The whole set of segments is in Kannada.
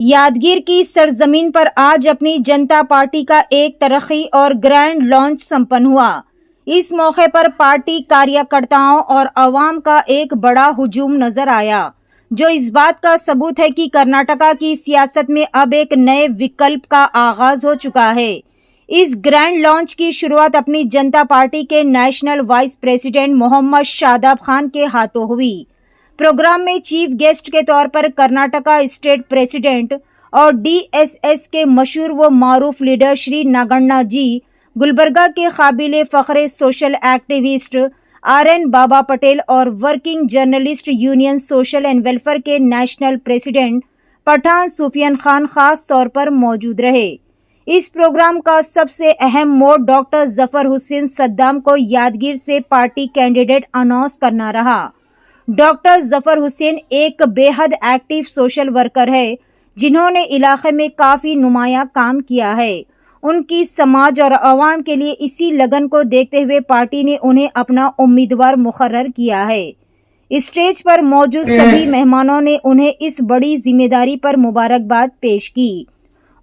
यादगीर की सरजमीन पर आज अपनी जनता पार्टी का एक तरक्की और ग्रैंड लॉन्च संपन्न हुआ। इस मौके पर पार्टी कार्यकर्ताओं और अवाम का एक बड़ा हुजूम नजर आया, जो इस बात का सबूत है कि कर्नाटका की सियासत में अब एक नए विकल्प का आगाज हो चुका है। इस ग्रैंड लॉन्च की शुरुआत अपनी जनता पार्टी के national vice president Mohammad Shadab Khan के हाथों हुई। प्रोग्राम में चीफ गेस्ट के तौर पर कर्नाटका स्टेट प्रेसिडेंट और डीएसएस के मशहूर व मारूफ लीडर श्री नागण्णा जी, गुलबर्गा के काबिले फख्र सोशल एक्टिविस्ट आरएन बाबा पटेल और working journalist union social and welfare के नेशनल प्रेसिडेंट पठान सुफियान खान खास तौर पर मौजूद रहे। इस प्रोग्राम का सबसे अहम मोड डॉक्टर जफर हुसैन सद्दाम को यादगीर से पार्टी कैंडिडेट अनाउंस करना रहा। डॉक्टर जफर हुसैन एक बेहद एक्टिव सोशल वर्कर है, जिन्होंने इलाके में काफ़ी नुमाया काम किया है। उनकी समाज और आवाम के लिए इसी लगन को देखते हुए पार्टी ने उन्हें अपना उम्मीदवार मुकर्रर किया है। स्टेज पर मौजूद सभी मेहमानों ने उन्हें इस बड़ी जिम्मेदारी पर मुबारकबाद पेश की।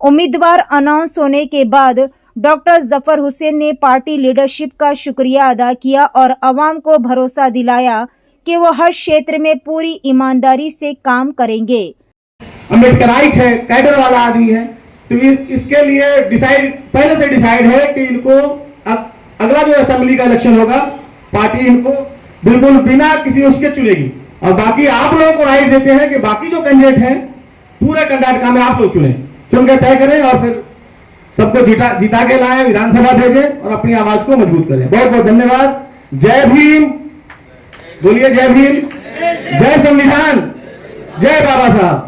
उम्मीदवार अनाउंस होने के बाद डॉक्टर जफर हुसैन ने पार्टी लीडरशिप का शुक्रिया अदा किया और आवाम को भरोसा दिलाया कि वो हर क्षेत्र में पूरी ईमानदारी से काम करेंगे। अम्बेडकराइट है, कैडर वाला आदमी है, तो इसके लिए पहले से डिसाइड है कि इनको अगला जो असेंबली का इलेक्शन होगा, पार्टी इनको बिल्कुल बिना किसी उसके चुनेगी। और बाकी आप लोगों को राइट देते हैं कि बाकी जो कैंडिडेट हैं पूरे कर्नाटका में आप लोग चुन के तय करें और फिर सबको जिता के लाए, विधानसभा भेजें और अपनी आवाज को मजबूत करें। बहुत बहुत धन्यवाद। जय भीम, बोलिए जय भीम, जय संविधान, जय बाबा साहब।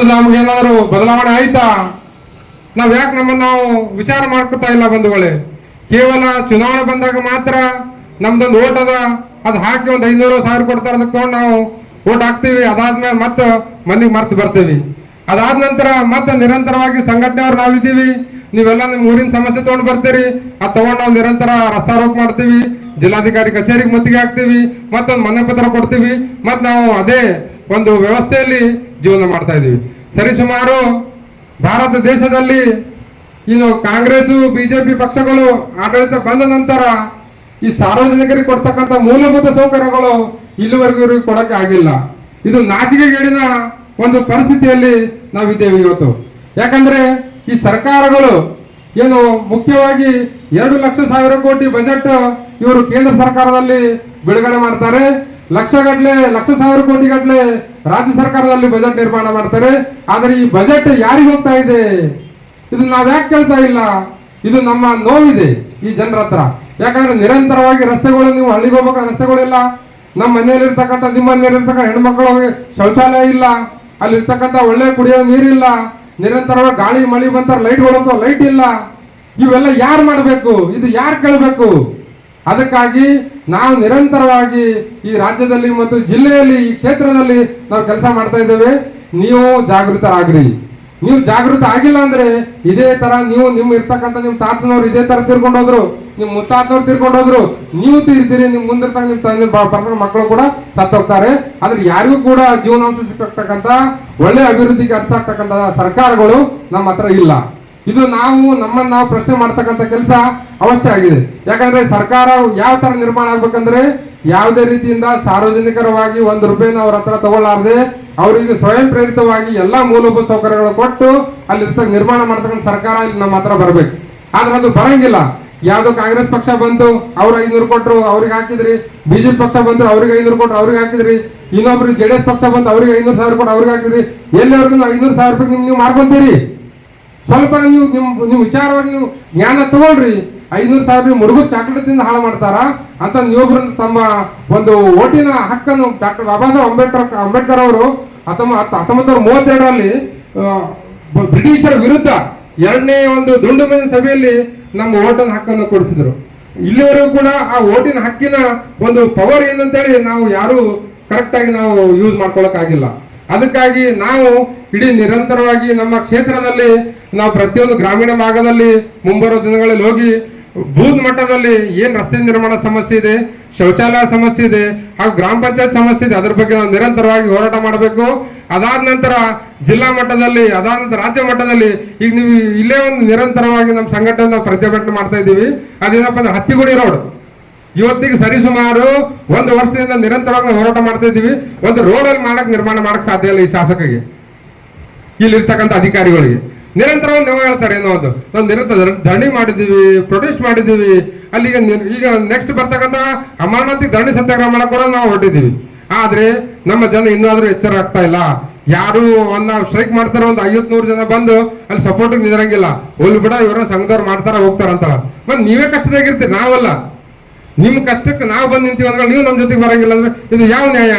ನಮಗೇನಾದ್ರು ಬದಲಾವಣೆ ಆಯ್ತಾ? ನಾವ್ ಯಾಕೆ ನಮ್ಮನ್ನ ನಾವು ವಿಚಾರ ಮಾಡ್ಕೊತಾ ಇಲ್ಲ ಬಂಧುಗಳೇ? ಕೇವಲ ಚುನಾವಣೆ ಬಂದಾಗ ಮಾತ್ರ ನಮ್ದೊಂದು ಓಟ್ ಅದ, ಅದ್ ಹಾಕಿ ಒಂದು 500,000 ಕೊಡ್ತಾರ, ಅದಕ್ಕೆ ತಗೊಂಡು ನಾವು ಓಟ್ ಹಾಕ್ತಿವಿ. ಅದಾದ್ಮೇಲೆ ಮತ್ತೆ ಮನೆಗೆ ಮರ್ತು ಬರ್ತೀವಿ. ಅದಾದ ನಂತರ ಮತ್ತೆ ನಿರಂತರವಾಗಿ ಸಂಘಟನೆಯವ್ರು ನಾವಿದ್ದೀವಿ, ನೀವೆಲ್ಲ ನಿಮ್ ಊರಿನ ಸಮಸ್ಯೆ ತಗೊಂಡು ಬರ್ತೀರಿ, ಅದ್ ತಗೊಂಡು ನಾವು ನಿರಂತರ ರಸ್ತಾರೋಕ ಮಾಡ್ತೀವಿ, ಜಿಲ್ಲಾಧಿಕಾರಿ ಕಚೇರಿಗೆ ಮುತ್ತಿಗೆ ಹಾಕ್ತಿವಿ, ಮತ್ತೊಂದು ಮನೆ ಪತ್ರ ಕೊಡ್ತೀವಿ, ಮತ್ ನಾವು ಅದೇ ಒಂದು ವ್ಯವಸ್ಥೆಯಲ್ಲಿ ಜೀವನ ಮಾಡ್ತಾ ಇದೀವಿ. ಸರಿಸುಮಾರು ಭಾರತ ದೇಶದಲ್ಲಿ ಇನ್ನು ಕಾಂಗ್ರೆಸ್ ಬಿಜೆಪಿ ಪಕ್ಷಗಳು ಆಡಳಿತ ಬಂದ ನಂತರ ಈ ಸಾರ್ವಜನಿಕರಿಗೆ ಕೊಡ್ತಕ್ಕಂಥ ಮೂಲಭೂತ ಸೌಕರ್ಯಗಳು ಇಲ್ಲಿವರೆಗೂ ಕೊಡಕ್ಕೆ ಆಗಿಲ್ಲ. ಇದು ನಾಚಿಕೆಗೇಡಿನ ಒಂದು ಪರಿಸ್ಥಿತಿಯಲ್ಲಿ ನಾವಿದ್ದೇವೆ ಇವತ್ತು. ಯಾಕಂದ್ರೆ ಈ ಸರ್ಕಾರಗಳು ಏನು ಮುಖ್ಯವಾಗಿ 2,00,000 ಕೋಟಿ ಬಜೆಟ್ ಇವರು ಕೇಂದ್ರ ಸರ್ಕಾರದಲ್ಲಿ ಬಿಡುಗಡೆ ಮಾಡ್ತಾರೆ, ಲಕ್ಷ ಸಾವಿರ ಕೋಟಿ ಗಟ್ಟಲೆ ರಾಜ್ಯ ಸರ್ಕಾರದಲ್ಲಿ ಬಜೆಟ್ ನಿರ್ಮಾಣ ಮಾಡ್ತಾರೆ. ಆದ್ರೆ ಈ ಬಜೆಟ್ ಯಾರಿಗೆ ಹೋಗ್ತಾ ಇದೆ? ಇದು ನಾವ್ ಯಾಕೆ ಕೇಳ್ತಾ ಇಲ್ಲ? ಇದು ನಮ್ಮ ನೋವಿದೆ ಈ ಜನರ ಹತ್ರ. ಯಾಕಂದ್ರೆ ನಿರಂತರವಾಗಿ ರಸ್ತೆಗಳು, ನೀವು ಹಳ್ಳಿಗೆ ಹೋಗ್ಬೇಕಾದ ರಸ್ತೆಗಳಿಲ್ಲ, ನಮ್ಮ ಮನೆಯಲ್ಲಿರ್ತಕ್ಕಂಥ ನಿಮ್ಮ ಮನೆಯಲ್ಲಿರ್ತಕ್ಕಂಥ ಹೆಣ್ಮಕ್ಳು ಶೌಚಾಲಯ ಇಲ್ಲ, ಅಲ್ಲಿರ್ತಕ್ಕಂಥ ಒಳ್ಳೆ ಕುಡಿಯೋ ನೀರಿಲ್ಲ, ನಿರಂತರವಾಗಿ ಗಾಳಿ ಮಳಿ ಬಂತಾರೆ, ಲೈಟ್ ಇಲ್ಲ. ಇವೆಲ್ಲ ಯಾರು ಮಾಡಬೇಕು? ಇದು ಯಾರು ಕೇಳಬೇಕು? ಅದಕ್ಕಾಗಿ ನಾವು ನಿರಂತರವಾಗಿ ಈ ರಾಜ್ಯದಲ್ಲಿ ಮತ್ತು ಜಿಲ್ಲೆಯಲ್ಲಿ ಈ ಕ್ಷೇತ್ರದಲ್ಲಿ ನಾವು ಕೆಲಸ ಮಾಡ್ತಾ ಇದ್ದೇವೆ. ನೀವು ಜಾಗೃತರಾಗ್ರಿ. ನೀವು ಜಾಗೃತ ಆಗಿಲ್ಲ ಅಂದ್ರೆ ಇದೇ ತರ ನೀವು ಇರ್ತಕ್ಕಂಥ ನಿಮ್ಮ ತಾತನವ್ರು ಇದೇ ತರ ತೀರ್ಕೊಂಡೋದ್ರು, ನಿಮ್ ಮುತ್ತಾತನವ್ರು ತೀರ್ಕೊಂಡೋದ್ರು, ನೀವು ತೀರ್ತೀರಿ, ನಿಮ್ ಮುಂದಿರ್ತಕ್ಕ ನಿಮ್ ತಂದೆ ಮಕ್ಕಳು ಕೂಡ ಸತ್ತೋಗ್ತಾರೆ. ಆದ್ರೆ ಯಾರಿಗೂ ಕೂಡ ಜೀವನಾಂಶ ಸಿಗ್ತಕ್ಕಂಥ ಒಳ್ಳೆ ಅಭಿವೃದ್ಧಿಗೆ ಖರ್ಚಾಗ್ತಕ್ಕಂಥ ಸರ್ಕಾರಗಳು ನಮ್ಮ ಹತ್ರ ಇಲ್ಲ. ಇದು ನಮ್ಮನ್ನು ನಾವು ಪ್ರಶ್ನೆ ಮಾಡ್ತಕ್ಕಂಥ ಕೆಲಸ ಅವಶ್ಯ ಆಗಿದೆ. ಯಾಕಂದ್ರೆ ಸರ್ಕಾರ ಯಾವ ತರ ನಿರ್ಮಾಣ ಆಗ್ಬೇಕಂದ್ರೆ ಯಾವುದೇ ರೀತಿಯಿಂದ ಸಾರ್ವಜನಿಕರವಾಗಿ ₹1 ಅವ್ರ ಹತ್ರ ತಗೊಳ್ಳಾರ್ದೆ ಅವರಿಗೆ ಸ್ವಯಂ ಪ್ರೇರಿತವಾಗಿ ಎಲ್ಲಾ ಮೂಲಭೂತ ಸೌಕರ್ಯಗಳು ಕೊಟ್ಟು ಅಲ್ಲಿ ನಿರ್ಮಾಣ ಮಾಡ್ತಕ್ಕಂಥ ಸರ್ಕಾರ ಇಲ್ಲಿ ನಮ್ಮ ಹತ್ರ ಬರ್ಬೇಕು. ಆದ್ರೆ ಅದು ಬರಂಗಿಲ್ಲ. ಯಾವ್ದೋ ಕಾಂಗ್ರೆಸ್ ಪಕ್ಷ ಬಂತು, ಅವ್ರು 500 ಕೊಟ್ರು, ಅವ್ರಿಗೆ ಹಾಕಿದ್ರಿ. ಬಿಜೆಪಿ ಪಕ್ಷ ಬಂದ್ರು, ಅವ್ರಿಗೆ 500 ಕೊಟ್ರು, ಅವ್ರಿಗೆ ಹಾಕಿದ್ರಿ. ಇನ್ನೊಬ್ರು ಜೆಡಿಎಸ್ ಪಕ್ಷ ಬಂತು, ಅವ್ರಿಗೆ 500,000 ಕೊಟ್ಟು ಅವ್ರಿಗೆ ಹಾಕಿದ್ರಿ. ಎಲ್ಲಿವರೆಗೂ 500,000 ರೂಪಾಯಿ ನೀವು ಮಾಡ್ಕೊಂತೀರಿ? ಸ್ವಲ್ಪ ನೀವು ವಿಚಾರವಾಗಿ ನೀವು ಜ್ಞಾನ ತಗೊಳ್ರಿ. 500,000 ಮುಡುಗು ಚಾಕ್ಲೇಟ್ ತಿಂದು ಹಾಳು ಮಾಡ್ತಾರ ಅಂತ ನೀವೊಬ್ರು ತಮ್ಮ ಒಂದು ಓಟಿನ ಹಕ್ಕನ್ನು ಡಾಕ್ಟರ್ ಬಾಬಾ ಸಾಹೇಬ್ ಅಂಬೇಡ್ಕರ್ ಅವರು 1932ರಲ್ಲಿ ಬ್ರಿಟಿಷರ ವಿರುದ್ಧ 2ನೇ ಒಂದು ದುಂಡು ಮೇಜಿನ ಸಭೆಯಲ್ಲಿ ನಮ್ಮ ಓಟಿನ ಹಕ್ಕನ್ನು ಕೊಡಿಸಿದ್ರು. ಇಲ್ಲಿವರೆಗೂ ಕೂಡ ಆ ಓಟಿನ ಹಕ್ಕಿನ ಒಂದು ಪವರ್ ಏನಂತೇಳಿ ನಾವು ಯಾರು ಕರೆಕ್ಟ್ ಆಗಿ ನಾವು ಯೂಸ್ ಮಾಡ್ಕೊಳಕ್ ಆಗಿಲ್ಲ. ಅದಕ್ಕಾಗಿ ನಾವು ಇಡೀ ನಿರಂತರವಾಗಿ ನಮ್ಮ ಕ್ಷೇತ್ರದಲ್ಲಿ ನಾವು ಪ್ರತಿಯೊಂದು ಗ್ರಾಮೀಣ ಭಾಗದಲ್ಲಿ ಮುಂಬರುವ ದಿನಗಳಲ್ಲಿ ಹೋಗಿ ಬೂತ್ ಮಟ್ಟದಲ್ಲಿ ಏನ್ ರಸ್ತೆ ನಿರ್ಮಾಣ ಸಮಸ್ಯೆ ಇದೆ, ಶೌಚಾಲಯ ಸಮಸ್ಯೆ ಇದೆ, ಹಾಗೂ ಗ್ರಾಮ ಪಂಚಾಯತ್ ಸಮಸ್ಯೆ ಇದೆ. ಅದ್ರ ಬಗ್ಗೆ ನಾವು ನಿರಂತರವಾಗಿ ಹೋರಾಟ ಮಾಡಬೇಕು. ಅದಾದ ನಂತರ ಜಿಲ್ಲಾ ಮಟ್ಟದಲ್ಲಿ, ಅದಾದ ನಂತರ ರಾಜ್ಯ ಮಟ್ಟದಲ್ಲಿ ಈಗ ನೀವು ಇಲ್ಲೇ ಒಂದು ನಿರಂತರವಾಗಿ ನಮ್ಮ ಸಂಘಟನೆ ನಾವು ಪ್ರತಿಭಟನೆ ಮಾಡ್ತಾ ಇದ್ದೀವಿ. ಅದೇನಪ್ಪ ಅಂದ್ರೆ ಹತ್ತಿಗುಡಿ ರೋಡ್ ಇವತ್ತಿಗೆ ಸರಿಸುಮಾರು 1 ವರ್ಷದಿಂದ ನಿರಂತರವಾಗಿ ನಾವು ಹೋರಾಟ ಮಾಡ್ತಾ ಇದ್ದೀವಿ. ಒಂದು ರೋಡಲ್ಲಿ ನಿರ್ಮಾಣ ಮಾಡಕ್ ಸಾಧ್ಯ ಇಲ್ಲ ಈ ಶಾಸಕರಿಗೆ, ಇಲ್ಲಿರ್ತಕ್ಕಂಥ ಅಧಿಕಾರಿಗಳಿಗೆ. ನಿರಂತರವಾಗಿ ನಾವು ಹೇಳ್ತಾರೆ ಏನೋ ಒಂದು ನಾವು ನಿರಂತರ ಧರಣಿ ಮಾಡಿದ್ದೀವಿ, ಪ್ರೊಟೆಸ್ಟ್ ಮಾಡಿದ್ದೀವಿ. ಅಲ್ಲಿಗೆ ಈಗ ನೆಕ್ಸ್ಟ್ ಬರ್ತಕ್ಕಂಥ ಅಮರನಾಥಿ ಧರಣಿ ಸತ್ಯಾಗ್ರಹ ಮಾಡಕ್ ಕೂಡ ನಾವು ಹೊರಟಿದ್ದೀವಿ. ಆದ್ರೆ ನಮ್ಮ ಜನ ಇನ್ನೂ ಎಚ್ಚರ ಆಗ್ತಾ ಇಲ್ಲ. ಯಾರು ನಾವು ಸ್ಟ್ರೈಕ್ ಮಾಡ್ತಾರ, ಒಂದು 50-100 ಜನ ಬಂದು ಅಲ್ಲಿ ಸಪೋರ್ಟಿಗೆ ನಿಂದಿರಂಗಿಲ್ಲ. ಹೋಗ್ಲಿ ಬಿಡ, ಇವರ ಸಂಘದವ್ರು ಮಾಡ್ತಾರ ಹೋಗ್ತಾರಂತಾರ. ಮತ್ತೆ ನೀವೇ ಕಷ್ಟದಾಗಿರ್ತೀರಿ, ನಾವಲ್ಲ. ನಿಮ್ಮ ಕಷ್ಟಕ್ಕೆ ನಾವು ಬಂದು ನಿಂತೀವಿ ಅಂದ್ರೆ ನೀವು ನಮ್ಮ ಜೊತೆಗೆ ಬರಂಗಿಲ್ಲ ಅಂದ್ರೆ ಇದು ಯಾವ ನ್ಯಾಯ?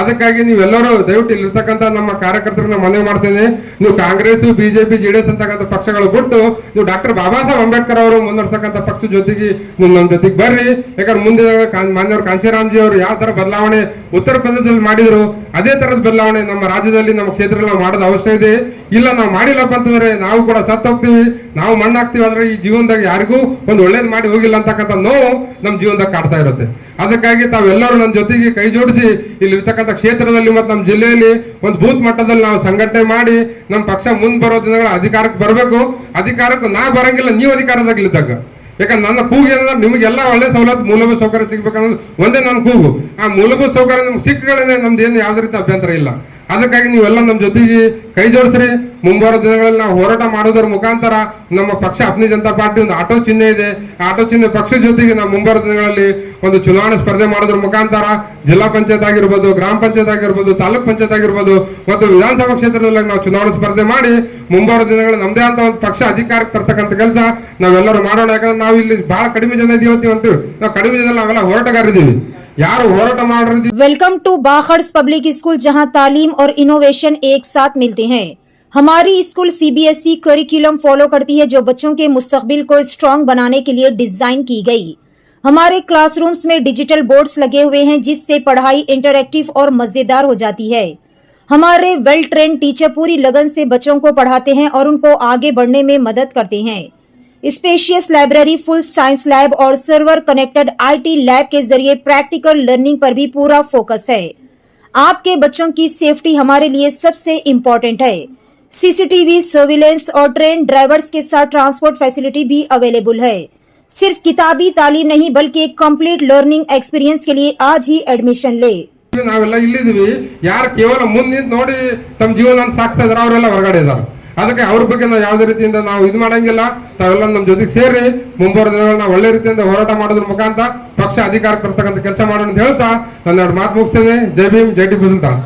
ಅದಕ್ಕಾಗಿ ನೀವೆಲ್ಲರೂ ದಯವಿಟ್ಟು ಇಲ್ಲಿರ್ತಕ್ಕಂಥ ನಮ್ಮ ಕಾರ್ಯಕರ್ತರಿಗೆ ನಾವು ಮನವಿ ಮಾಡ್ತೇನೆ, ನೀವು ಕಾಂಗ್ರೆಸ್, ಬಿಜೆಪಿ, ಜೆಡಿಎಸ್ ಅಂತಕ್ಕಂಥ ಪಕ್ಷಗಳು ಬಿಟ್ಟು ನೀವು ಡಾಕ್ಟರ್ ಬಾಬಾ ಸಾಹೇಬ್ ಅಂಬೇಡ್ಕರ್ ಅವರು ಮುನ್ನಡೆಸ್ತಕ್ಕಂಥ ಪಕ್ಷ ಜೊತೆಗೆ ನೀವು ನಮ್ಮ ಜೊತೆಗೆ ಬರ್ರಿ. ಯಾಕಂದ್ರೆ ಮುಂದಿನ ಮಾನ್ಯವರು ಕಾಂಚೀರಾಮ್ಜಿ ಅವರು ಯಾವ ತರ ಬದಲಾವಣೆ ಉತ್ತರ ಪ್ರದೇಶದಲ್ಲಿ ಮಾಡಿದ್ರು, ಅದೇ ತರದ ಬದಲಾವಣೆ ನಮ್ಮ ರಾಜ್ಯದಲ್ಲಿ, ನಮ್ಮ ಕ್ಷೇತ್ರದಲ್ಲಿ ನಾವು ಮಾಡೋದು ಅವಶ್ಯ ಇದೆ. ಇಲ್ಲ ನಾವು ಮಾಡಿಲ್ಲಪ್ಪ ಅಂತಂದ್ರೆ ನಾವು ಕೂಡ ಸತ್ತು ಹೋಗ್ತೀವಿ, ನಾವು ಮಣ್ಣಾಗ್ತೀವಿ. ಆದ್ರೆ ಈ ಜೀವನದಾಗ ಯಾರಿಗೂ ಒಂದು ಒಳ್ಳೇದು ಮಾಡಿ ಹೋಗಿಲ್ಲ ಅಂತಕ್ಕಂಥ ನೋವು ನಮ್ಮ ಜೀವನದಾಗ ಕಾಡ್ತಾ ಇರುತ್ತೆ. ಅದಕ್ಕಾಗಿ ತಾವೆಲ್ಲರೂ ನನ್ನ ಜೊತೆಗೆ ಕೈ ಜೋಡಿಸಿ ಇಲ್ಲಿರ್ತಕ್ಕಂಥ ಕ್ಷೇತ್ರದಲ್ಲಿ ಮತ್ತು ನಮ್ಮ ಜಿಲ್ಲೆಯಲ್ಲಿ ಒಂದು ಬೂತ್ ಮಟ್ಟದಲ್ಲಿ ನಾವು ಸಂಘಟನೆ ಮಾಡಿ ನಮ್ಮ ಪಕ್ಷ ಮುಂದೆ ಬರೋ ದಿನಗಳ ಅಧಿಕಾರಕ್ಕೆ ಬರಬೇಕು. ಅಧಿಕಾರಕ್ಕೆ ನಾ ಬರಂಗಿಲ್ಲ, ನೀವು ಅಧಿಕಾರದಾಗಲಿದ್ದಾಗ. ಯಾಕಂದ್ರೆ ನನ್ನ ಕೂಗು ಏನಂದ್ರೆ ನಿಮಗೆಲ್ಲ ಒಳ್ಳೆ ಸವಲತ್ತು, ಮೂಲಭೂತ ಸೌಕರ್ಯ ಸಿಗ್ಬೇಕನ್ನೋದು ಒಂದೇ ನನ್ನ ಕೂಗು. ಆ ಮೂಲಭೂತ ಸೌಕರ್ಯ ನಮ್ಗೆ ಸಿಕ್ಕಗಳೇ ನಮ್ದು ಏನು ಯಾವುದೇ ರೀತಿ ಅಭ್ಯಂತರ ಇಲ್ಲ. ಅದಕ್ಕಾಗಿ ನೀವೆಲ್ಲ ನಮ್ಮ ಜೊತೆಗೆ ಕೈ ಜೋಡಿಸ್ರಿ. ಮುಂಬರುವ ದಿನಗಳಲ್ಲಿ ನಾವು ಹೋರಾಟ ಮಾಡೋದ್ರ ಮುಖಾಂತರ ನಮ್ಮ ಪಕ್ಷ ಅಪ್ನಿ ಜನತಾ ಪಾರ್ಟಿ ಒಂದು ಆಟೋ ಚಿಹ್ನೆ ಇದೆ. ಆಟೋ ಚಿಹ್ನೆ ಪಕ್ಷದ ಜೊತೆಗೆ ನಾವು ಮುಂಬರುವ ದಿನಗಳಲ್ಲಿ ಒಂದು ಚುನಾವಣೆ ಸ್ಪರ್ಧೆ ಮಾಡೋದ್ರ ಮುಖಾಂತರ ಜಿಲ್ಲಾ ಪಂಚಾಯತ್ ಆಗಿರ್ಬೋದು, ಗ್ರಾಮ ಪಂಚಾಯತ್ ಆಗಿರ್ಬೋದು, ತಾಲೂಕ್ ಪಂಚಾಯತ್ ಆಗಿರ್ಬೋದು ಮತ್ತು ವಿಧಾನಸಭಾ ಕ್ಷೇತ್ರದಲ್ಲಿ ನಾವು ಚುನಾವಣೆ ಸ್ಪರ್ಧೆ ಮಾಡಿ ಮುಂಬರುವ ದಿನಗಳಲ್ಲಿ ನಮ್ದೇ ಅಂತ ಒಂದು ಪಕ್ಷ ಅಧಿಕಾರಕ್ಕೆ ತರ್ತಕ್ಕಂಥ ಕೆಲಸ ನಾವೆಲ್ಲರೂ ಮಾಡೋಣ. ಯಾಕಂದ್ರೆ ನಾವು ಇಲ್ಲಿ ಬಹಳ ಕಡಿಮೆ ಜನ ಇದೀವಿ ಅಂತೀವಿ. ನಾವು ಕಡಿಮೆ ಜನ ನಾವೆಲ್ಲ ಹೋರಾಟಗಾರಿದ್ದೀವಿ. यार होराट मार रही। वेलकम टू बाखड्स पब्लिक स्कूल, जहां तालीम और इनोवेशन एक साथ मिलते हैं। हमारी स्कूल सीबीएसई करिकुलम फॉलो करती है, जो बच्चों के मुस्तकबिल को स्ट्रॉन्ग बनाने के लिए डिजाइन की गई। हमारे क्लासरूम्स में डिजिटल बोर्ड्स लगे हुए हैं, जिससे पढ़ाई इंटरैक्टिव और मजेदार हो जाती है। हमारे वेल ट्रेन्ड टीचर पूरी लगन से बच्चों को पढ़ाते हैं और उनको आगे बढ़ने में मदद करते हैं। Spacious library, full science lab और सर्वर कनेक्टेड आईटी लैब के जरिए प्रैक्टिकल लर्निंग पर भी पूरा फोकस है। आपके बच्चों की सेफ्टी हमारे लिए सबसे इम्पोर्टेंट है। सीसीटीवी सर्विलेंस और ट्रेन ड्राइवर्स के साथ ट्रांसपोर्ट फैसिलिटी भी अवेलेबल है। सिर्फ किताबी तालीम नहीं, बल्कि एक कंप्लीट लर्निंग एक्सपीरियंस के लिए आज ही एडमिशन ले। ನಾವೆಲ್ಲ ಇಲ್ಲಿದ್ದೀವಿ, ಯಾರು ಕೇವಲ ಮುಂದೆ ನೋಡಿ ತಮ್ಮ ಜೀವನ ಸಾಗಿಸ್ತಾ ಇದಾರೆ ಅವರೆಲ್ಲ ಹೊರಗಡೆ ಇದ್ದಾರೆ. ಅದಕ್ಕೆ ಅವ್ರ ಬಗ್ಗೆ ನಾವು ಯಾವುದೇ ರೀತಿಯಿಂದ ನಾವು ಇದು ಮಾಡಂಗಿಲ್ಲ. ತಾವೆಲ್ಲ ನಮ್ಮ ಜೊತೆಗೆ ಸೇರಿ ಮುಂಬರುವ ದಿನಗಳಲ್ಲಿ ನಾವು ಒಳ್ಳೆ ರೀತಿಯಿಂದ ಹೋರಾಟ ಮಾಡೋದ್ರ ಮುಖಾಂತರ ಪಕ್ಷ ಅಧಿಕಾರಕ್ಕೆ ತರ್ತಕ್ಕಂಥ ಕೆಲಸ ಮಾಡೋಣ ಅಂತ ಹೇಳ್ತಾ ನನ್ನ 2 ಮಾತು ಮುಗಿಸ್ತೇನೆ. ಜೈ ಭೀಮ್, ಜೈ ಟಿಪ್ಪು ಸುಲ್ತಾನ್.